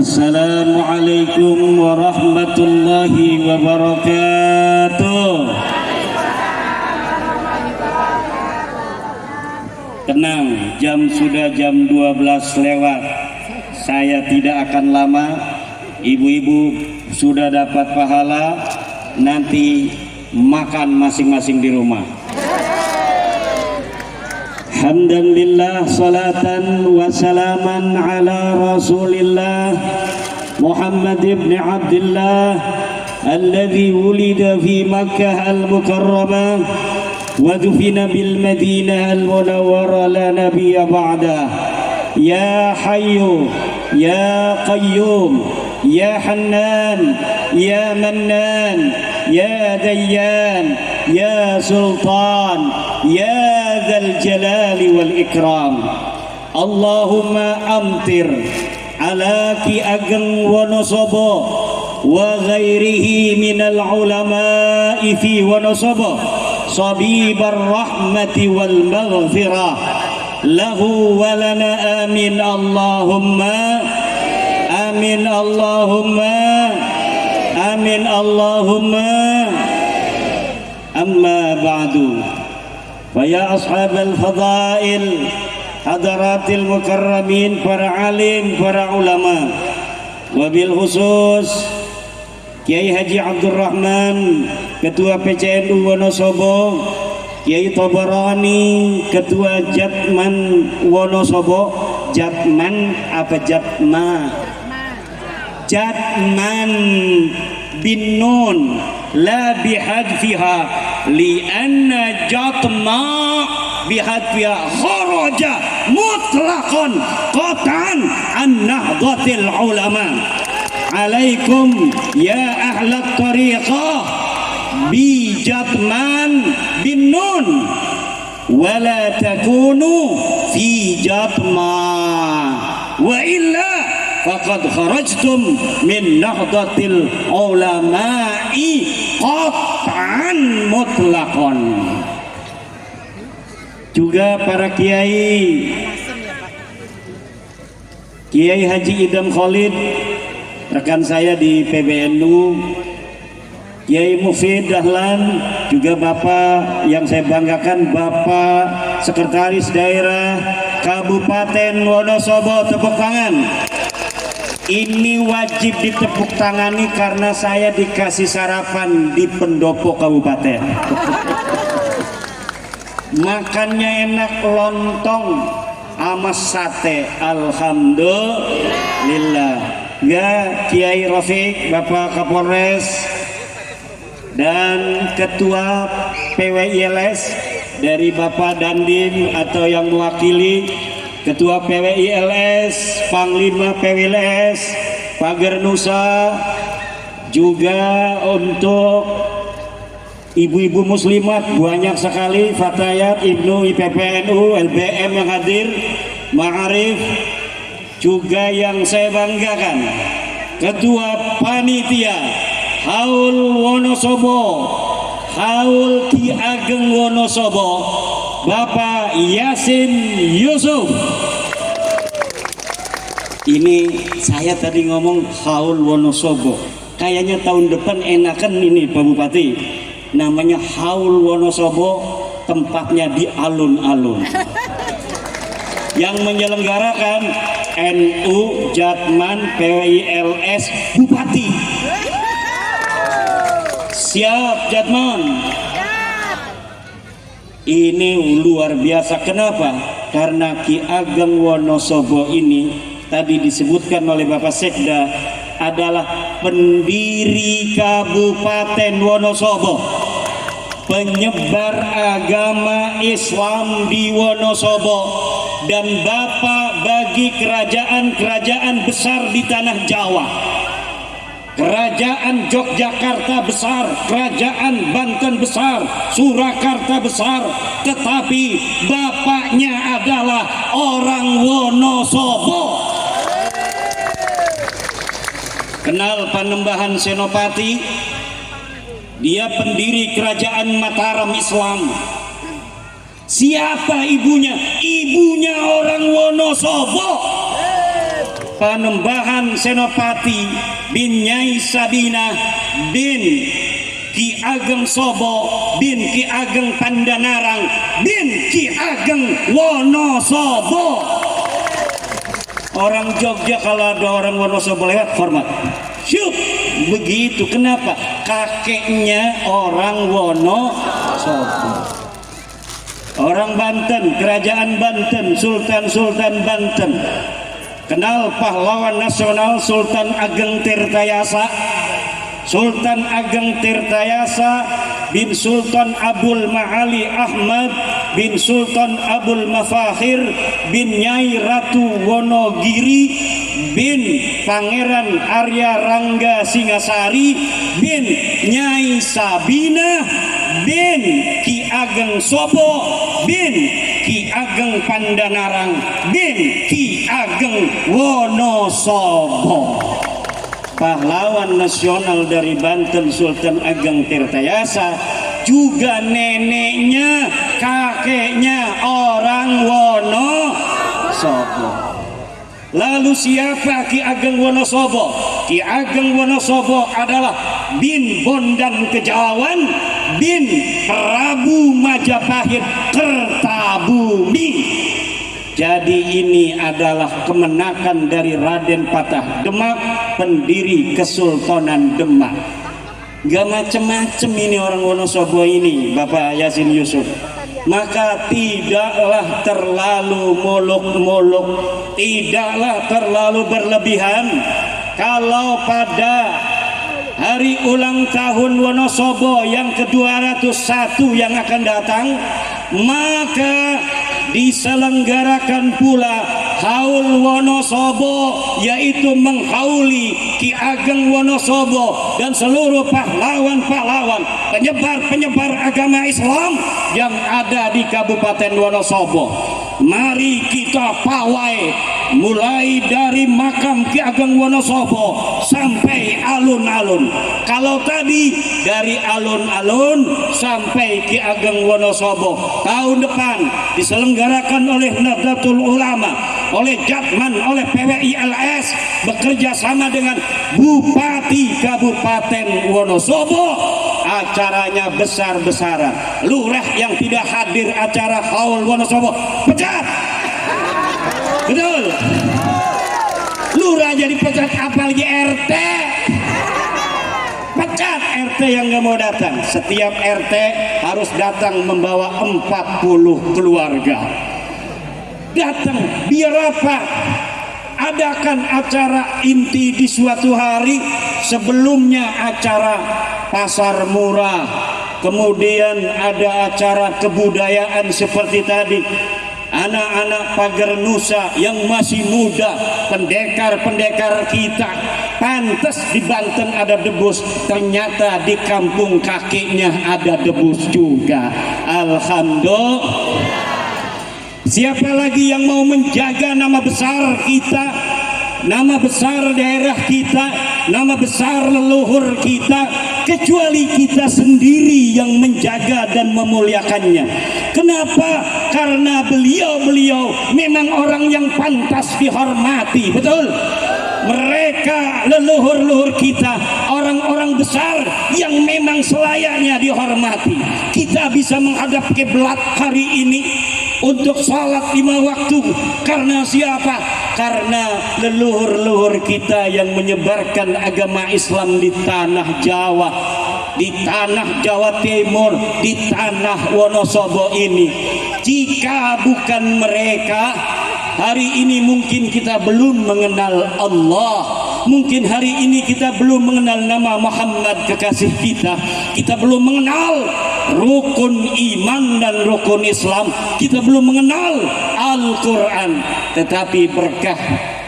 Assalamualaikum warahmatullahi wabarakatuh. Tenang, sudah jam 12 lewat. Saya tidak akan lama. Ibu-ibu sudah dapat pahala. Nanti makan masing-masing di rumah. Alhamdulillah, salatan wa salaman ala rasulillah Muhammad ibn Abdullah alladhi wulida fi Makkah al-Mukarramah wa dufina bil Madinah al-Munawwarah la nabiyya ba'dah. Ya Hayyu ya Qayyum ya Hannan ya Mannan ya Dayyan ya Sultan ya dzal jalali wal ikram. Allahumma amtir ala Ki Ageng Wonosobo wa ghairihi minal ulama'i fi Wonosobo sabibar rahmati wal maghfirah lahu wa lana amin. Allahumma amin. Allahumma amin. Allahumma. Amma ba'du, fa ya ashabal fadail, hadaratil mukarramin, para alim, para ulama, wabil khusus Kiai Haji Abdul Rahman, Ketua PCNU Wonosobo, Kiai Tobarani, Ketua Jatman Wonosobo. Jatman apa Jatma? Jatman bin nun la bihadfiha lianna jatma bihadfiha kharaja mutlaqan qatan an nahdlatil ulama. Alaikum ya ahlat tariqah bi jatman bin nun wala takunu fi jatma wa illa faqad kharajtum min nahdlatil ulama'i qat'an mutlaqan. Juga para kiai, Kiai Haji Idam Khalid, rekan saya di PBNU, Kiai Mufid Dahlan, juga Bapak yang saya banggakan, Bapak Sekretaris Daerah Kabupaten Wonosobo. Tepuk tangan. Ini wajib ditepuk tangani karena saya dikasih sarapan di pendopo kabupaten. Makannya enak, lontong sama sate. Alhamdulillah. Ya Kiai Rafiq, Bapak Kapolres dan Ketua PWILS dari Bapak Dandim atau yang mewakili Ketua PWILS, Panglima PWILS, Pagar Nusa, juga untuk ibu-ibu muslimat banyak sekali, Fatayat, Ibnu, IPPNU, LBM yang hadir, Ma'arif, juga yang saya banggakan Ketua Panitia Haul Wonosobo, Haul Ki Ageng Wonosobo, Bapak Yasin Yusuf. Ini saya tadi ngomong Haul Wonosobo, kayaknya tahun depan enakan ini Pak Bupati, namanya Haul Wonosobo, tempatnya di alun-alun. Yang menyelenggarakan NU Jatman PWILS Bupati. Siap Jatman. Ini luar biasa. Kenapa? Karena Ki Ageng Wonosobo ini tadi disebutkan oleh Bapak Sekda adalah pendiri Kabupaten Wonosobo, penyebar agama Islam di Wonosobo, dan Bapak bagi kerajaan-kerajaan besar di tanah Jawa. Kerajaan Yogyakarta besar, Kerajaan Banten besar, Surakarta besar, tetapi bapaknya adalah orang Wonosobo. Kenal Panembahan Senopati? Dia pendiri Kerajaan Mataram Islam. Siapa ibunya? Ibunya orang Wonosobo. Panembahan Senopati bin Nyai Sabina bin Ki Ageng Sobo bin Ki Ageng Pandanarang bin Ki Ageng Wonosobo. Orang Jogja kalau ada orang Wonosobo lewat hormat. Syuk, begitu. Kenapa? Kakeknya orang Wonosobo. Orang Banten, Kerajaan Banten, Sultan Banten. Kenal pahlawan nasional Sultan Ageng Tirtayasa. Sultan Ageng Tirtayasa bin Sultan Abdul Maali Ahmad bin Sultan Abdul Mafahir bin Nyai Ratu Wonogiri bin Pangeran Arya Rangga Singasari bin Nyai Sabina bin Ki Ageng Sobo bin Ki Ageng Pandanarang bin Ki Ageng Wonosobo. Pahlawan nasional dari Banten Sultan Ageng Tirtayasa, juga neneknya, kakeknya orang Wonosobo. Lalu siapa Ki Ageng Wonosobo? Ki Ageng Wonosobo adalah bin Bondan Kejawan bin Prabu Majapahit Kertabumi. Jadi ini adalah kemenakan dari Raden Patah Demak, pendiri Kesultanan Demak. Gak macem-macem ini orang Wonosobo ini, Bapak Yasin Yusuf. Maka tidaklah terlalu muluk-muluk, tidaklah terlalu berlebihan kalau pada hari ulang tahun Wonosobo yang ke-201 yang akan datang, maka diselenggarakan pula haul Wonosobo, yaitu menghauli Ki Ageng Wonosobo dan seluruh pahlawan-pahlawan penyebar agama Islam yang ada di Kabupaten Wonosobo. Mari kita pawai mulai dari makam Ki Ageng Wonosobo sampai alun-alun. Kalau tadi dari alun-alun sampai Ki Ageng Wonosobo, tahun depan diselenggarakan oleh Nahdlatul Ulama, oleh Jatman, oleh PWILS bekerja sama dengan Bupati Kabupaten Wonosobo. Acaranya besar-besaran. Lurah yang tidak hadir acara haul Wonosobo pecat. Betul. Lurah jadi pecat, apalagi RT. Pecat RT yang nggak mau datang. Setiap RT harus datang membawa 40 keluarga. Datang biar apa? Adakan acara inti di suatu hari, sebelumnya acara pasar murah, kemudian ada acara kebudayaan seperti tadi. Anak-anak pagar Nusa yang masih muda, pendekar-pendekar kita, pantas di Banten ada debus, ternyata di kampung kakeknya ada debus juga. Alhamdulillah. Siapa lagi yang mau menjaga nama besar kita, nama besar daerah kita, nama besar leluhur kita, kecuali kita sendiri yang menjaga dan memuliakannya. Kenapa? Karena beliau-beliau memang orang yang pantas dihormati. Betul? Mereka leluhur-leluhur kita, orang-orang besar yang memang selayaknya dihormati. Kita bisa menghadap kiblat hari ini untuk salat 5 waktu karena siapa? Karena leluhur-leluhur kita yang menyebarkan agama Islam di tanah Jawa, di tanah Jawa Timur, di tanah Wonosobo ini. Jika bukan mereka, hari ini mungkin kita belum mengenal Allah. Mungkin hari ini kita belum mengenal nama Muhammad kekasih kita. Kita belum mengenal rukun iman dan rukun Islam. Kita belum mengenal Al-Quran. Tetapi berkah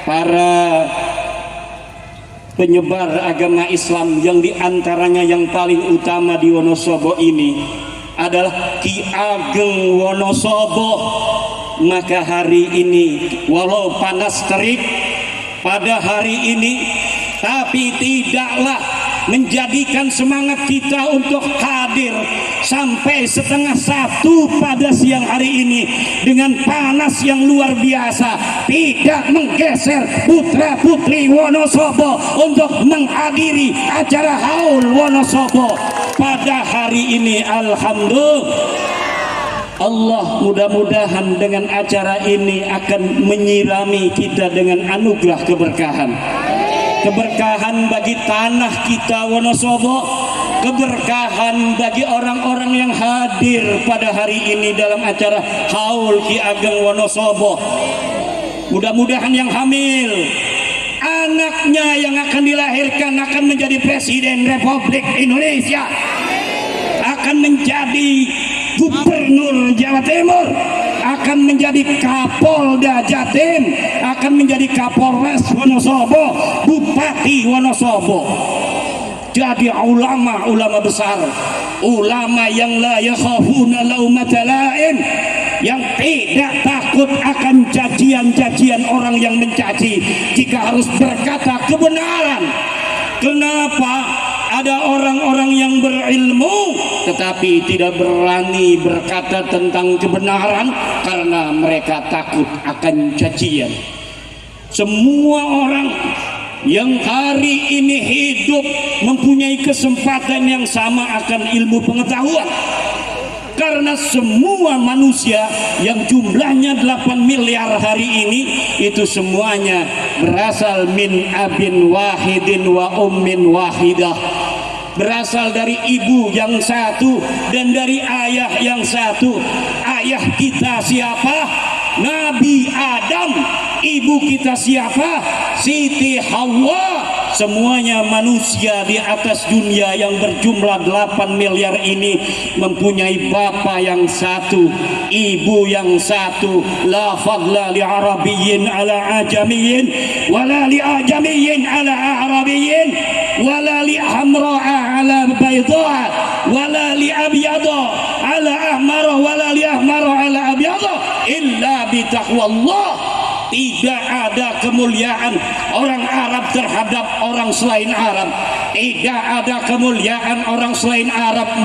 para penyebar agama Islam yang diantaranya yang paling utama di Wonosobo ini adalah Ki Ageng Wonosobo, maka hari ini walau panas terik pada hari ini, tapi tidaklah menjadikan semangat kita untuk hadir sampai setengah 1 pada siang hari ini dengan panas yang luar biasa tidak menggeser putra putri Wonosobo untuk menghadiri acara haul Wonosobo pada hari ini. Alhamdulillah. Allah mudah-mudahan dengan acara ini akan menyirami kita dengan anugerah keberkahan. Keberkahan bagi tanah kita Wonosobo, keberkahan bagi orang-orang yang hadir pada hari ini dalam acara haul Ki Ageng Wonosobo. Mudah-mudahan yang hamil, anaknya yang akan dilahirkan akan menjadi Presiden Republik Indonesia, akan menjadi Gubernur Jawa Timur, akan menjadi Kapolda Jatim, akan menjadi Kapolres Wonosobo, Bupati Wonosobo. Jadi ulama besar, ulama yang la yakhafuna laumata laim, yang tidak takut akan cacian-cacian orang yang mencaci jika harus berkata kebenaran. Kenapa ada orang-orang yang berilmu tetapi tidak berani berkata tentang kebenaran? Karena mereka takut akan cacian. Semua orang yang hari ini hidup mempunyai kesempatan yang sama akan ilmu pengetahuan, karena semua manusia yang jumlahnya 8 miliar hari ini itu semuanya berasal min abin wahidin wa ummin wahidah, berasal dari ibu yang satu dan dari ayah yang satu. Ayah kita siapa? Nabi Adam. Ibu kita siapa? Siti Hawa. Semuanya manusia di atas dunia yang berjumlah 8 miliar ini mempunyai bapa yang satu, ibu yang satu. La fadla li arabiyyin ala ajamiyyin wala li ajamiyyin ala arabiyyin wala li hamra'a ala bayda'a wala li abyada ala ahmara wala li ahmara ala abyada illa bi taqwallah. Tidak ada kemuliaan orang Arab terhadap orang selain Arab. Tidak ada kemuliaan orang selain Arab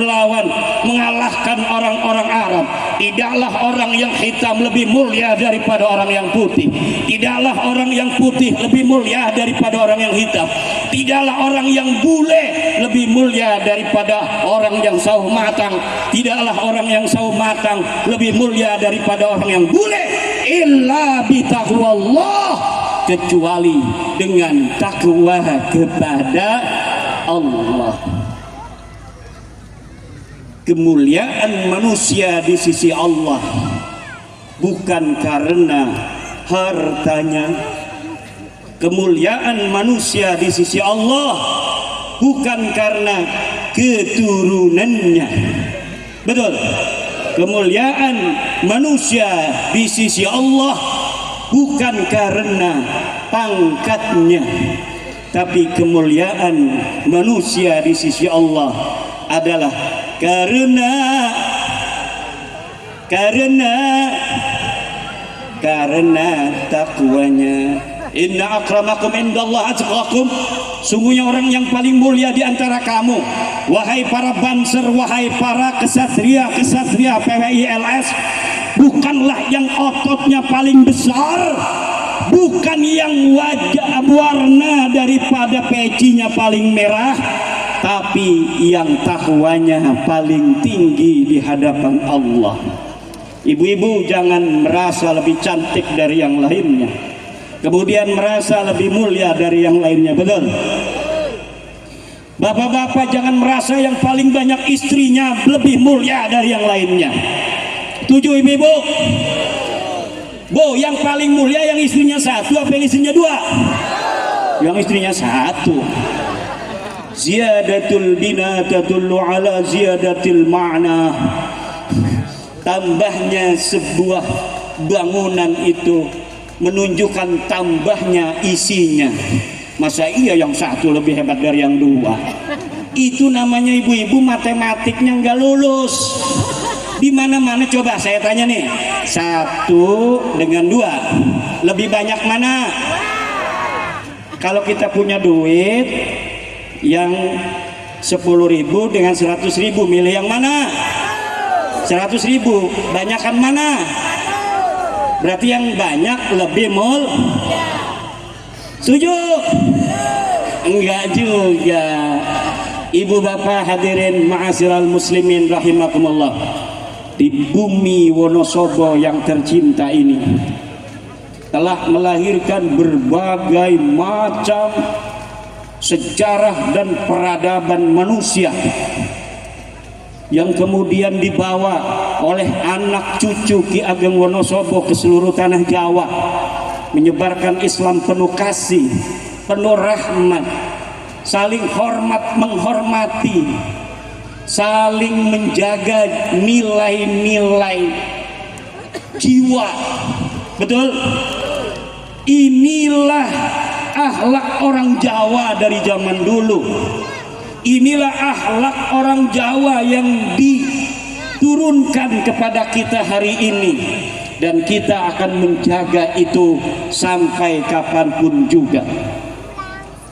mengalahkan orang-orang Arab. Tidaklah orang yang hitam lebih mulia daripada orang yang putih. Tidaklah orang yang putih lebih mulia daripada orang yang hitam. Tidaklah orang yang bule lebih mulia daripada orang yang sawo matang. Tidaklah orang yang sawo matang lebih mulia daripada orang yang bule. Illa bitaqwallah, kecuali dengan takwa kepada Allah. Kemuliaan manusia di sisi Allah bukan karena hartanya. Kemuliaan manusia di sisi Allah bukan karena keturunannya. Betul. Kemuliaan manusia di sisi Allah bukan karena pangkatnya, tapi kemuliaan manusia di sisi Allah adalah karena takwanya. Inna akramakum indallah atqakum. Sungguhnya orang yang paling mulia di antara kamu, wahai para banser, wahai para kesatria PWILS, bukanlah yang ototnya paling besar, bukan yang wajah warna daripada pecinya paling merah, tapi yang takwanya paling tinggi di hadapan Allah. Ibu-ibu jangan merasa lebih cantik dari yang lainnya, kemudian merasa lebih mulia dari yang lainnya. Betul. Bapak-bapak jangan merasa yang paling banyak istrinya lebih mulia dari yang lainnya. Tujuh ibu-ibu? Bu, yang paling mulia yang istrinya satu apa yang istrinya dua? Yang istrinya satu. Ziyadatul bina tadullu ala ziyadatil ma'na. Tambahnya sebuah bangunan itu menunjukkan tambahnya isinya. Masa iya yang satu lebih hebat dari yang dua? Itu namanya ibu-ibu matematiknya nggak lulus. Di mana-mana coba saya tanya nih, satu dengan dua lebih banyak mana? Kalau kita punya duit yang 10.000 dengan 100.000, milih yang mana? 100.000. Banyakan mana? Berarti yang banyak lebih setuju? Enggak juga. Ibu bapak hadirin ma'asyiral muslimin rahimakumullah, di bumi Wonosobo yang tercinta ini telah melahirkan berbagai macam sejarah dan peradaban manusia yang kemudian dibawa oleh anak cucu Ki Ageng Wonosobo ke seluruh tanah Jawa, menyebarkan Islam penuh kasih, penuh rahmat, saling hormat menghormati, saling menjaga nilai-nilai jiwa. Betul? Inilah akhlak orang Jawa dari zaman dulu. Inilah akhlak orang Jawa yang diturunkan kepada kita hari ini, dan kita akan menjaga itu sampai kapanpun juga.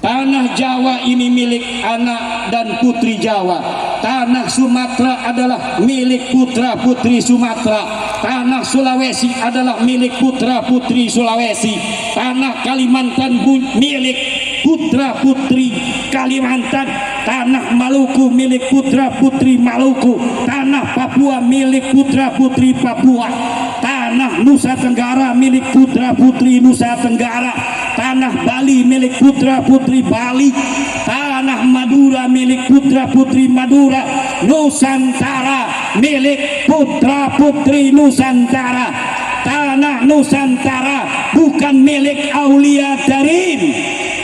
Tanah Jawa ini milik anak dan putri Jawa. Tanah Sumatera adalah milik putra putri Sumatera. Tanah Sulawesi adalah milik putra putri Sulawesi. Tanah Kalimantan milik putra putri Kalimantan. Tanah Maluku milik putra putri Maluku. Tanah Papua milik putra putri Papua. Tanah Nusa Tenggara milik putra putri Nusa Tenggara. Tanah Bali milik putra putri Bali. Tanah Madura milik putra putri Madura. Nusantara milik putra putri Nusantara. Tanah Nusantara bukan milik Aulia Darin.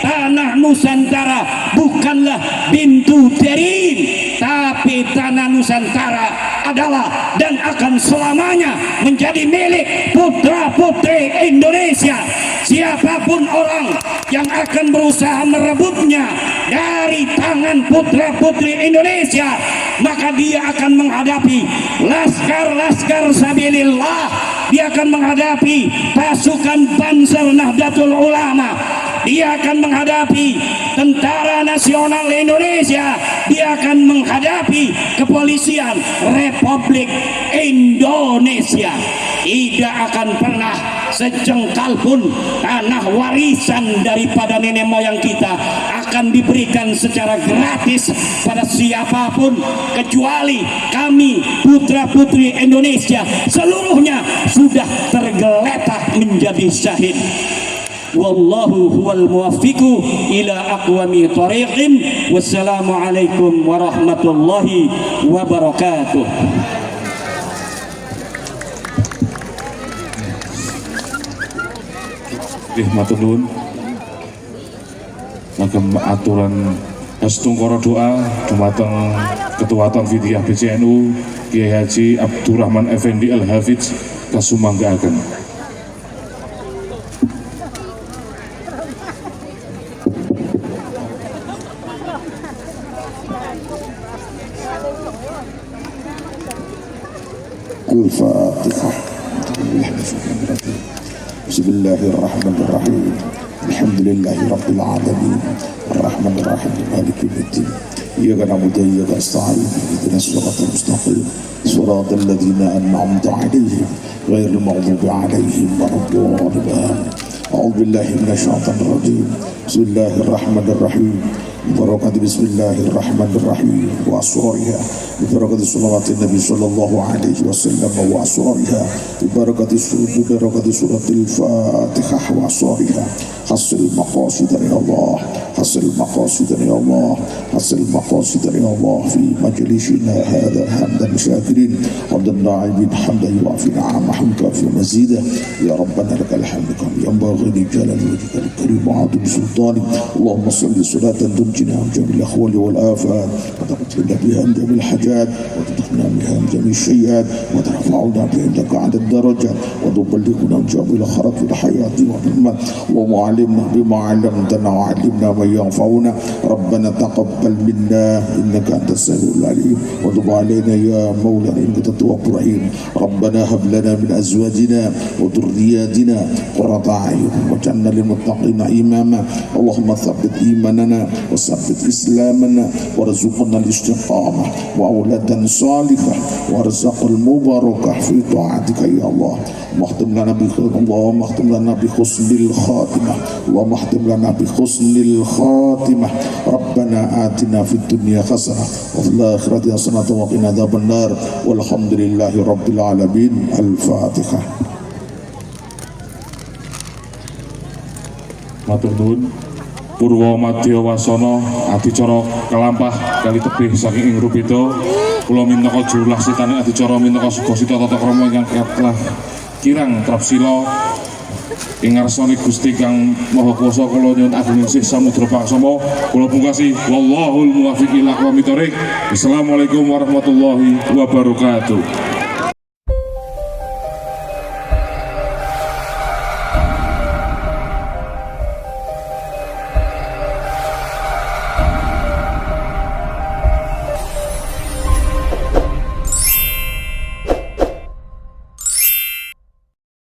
Tanah Nusantara bukanlah Bintu Darin, tapi tanah Nusantara adalah dan akan selamanya menjadi milik putra putri Indonesia. Siapapun orang yang akan berusaha merebutnya dari tangan putra putri Indonesia, maka dia akan menghadapi laskar-laskar sabilillah. Dia akan menghadapi pasukan Banser Nahdlatul Ulama. Dia akan menghadapi Tentara Nasional Indonesia. Dia akan menghadapi kepolisian Republik Indonesia. Tidak akan pernah sejengkal pun tanah warisan daripada nenek moyang kita akan diberikan secara gratis pada siapapun, kecuali kami putra putri Indonesia seluruhnya sudah tergeletak menjadi syahid. Wallahu huwal muwaffiqu ila aqwami thariqin. Wassalamualaikum warahmatullahi wabarakatuh. Matur nuwun. Ngagem aturan Astungkara doa dumateng Ketua Tanfidiyah BCNU Kiai Haji Abdurrahman Effendi Al-Hafidz kasumanggaaken. Al-Fatihah. Bismillahirrahmanirrahim. Alhamdulillahi rabbil alamin. Ar-Rahmanir Rahim. Maliki yaumiddin. Iyyaka na'budu wa iyyaka nasta'in. Ihdinas siratal mustaqim. Siratal ladzina an'amta 'alaihim ghairil maghdubi 'alaihim waladdallin. A'udzu billahi minasy syaithanir rajim. Bismillahirrahmanirrahim. Barakatuh bismillahirrahmanirrahim wa asrariha barakatuh salawatin nabi sallallahu alaihi wasallam wa asrariha barakatuh suratul fatihah wa asrariha hasil maqasid dari Allah hasil maqasid dari Allah hasil maqasid dari Allah fi majlisina hadha hamdan syakirin hamdan na'ibin hamdan yu'afina hamdan fi mazida ya rabbana lakal hamdu kama yanbaghi li jalali wajhikal karim wa 'azimi sultanik Allahumma salli salatan تنجنا من جميع الأخوال والآفات وتغفرنا بها من جميع الحاجات وتدخلنا بها من جميع الشيئات وترفعنا بها عندك عدد الدرجات وتبلغنا من جميع الخيرات في الحياة والممات اللهم علمنا بما علمتنا وعلمنا ما ينفعنا ربنا تقبل منا إنك أنت السميع العليم وتب علينا يا مولانا إنك التواب الرحيم ربنا هب لنا من أزواجنا وذرياتنا قرة أعين واجعلنا للمتقين وقنا إماما اللهم ثبت إيماننا وثبت إسلامنا وارزقنا الاستقامة وأولادا صالحة وارزق المباركة في طاعتك يا الله واختم لنا اللهم اختم لنا بحسن الخاتمة اللهم اختم لنا بحسن الخاتمة ربنا آتنا في الدنيا حسنة وفي الآخرة حسنة وقنا عذاب النار والحمد لله رب العالمين. الفاتحة. Matur nuwun. Purwa Madya Wasana adicara kalampah kali tebih saking ing Rupita kula minangka juru laksitane adicara minangka sugasita tata krama ingkang kathah kirang trapsila ing ngarsane Gusti Kang Maha Kuwasa kula nyuwun ageng sih samudra paksama kula pungkasi wallahul muwaffiq ila aqwamit thoriq. Assalamualaikum warahmatullahi wabarakatuh.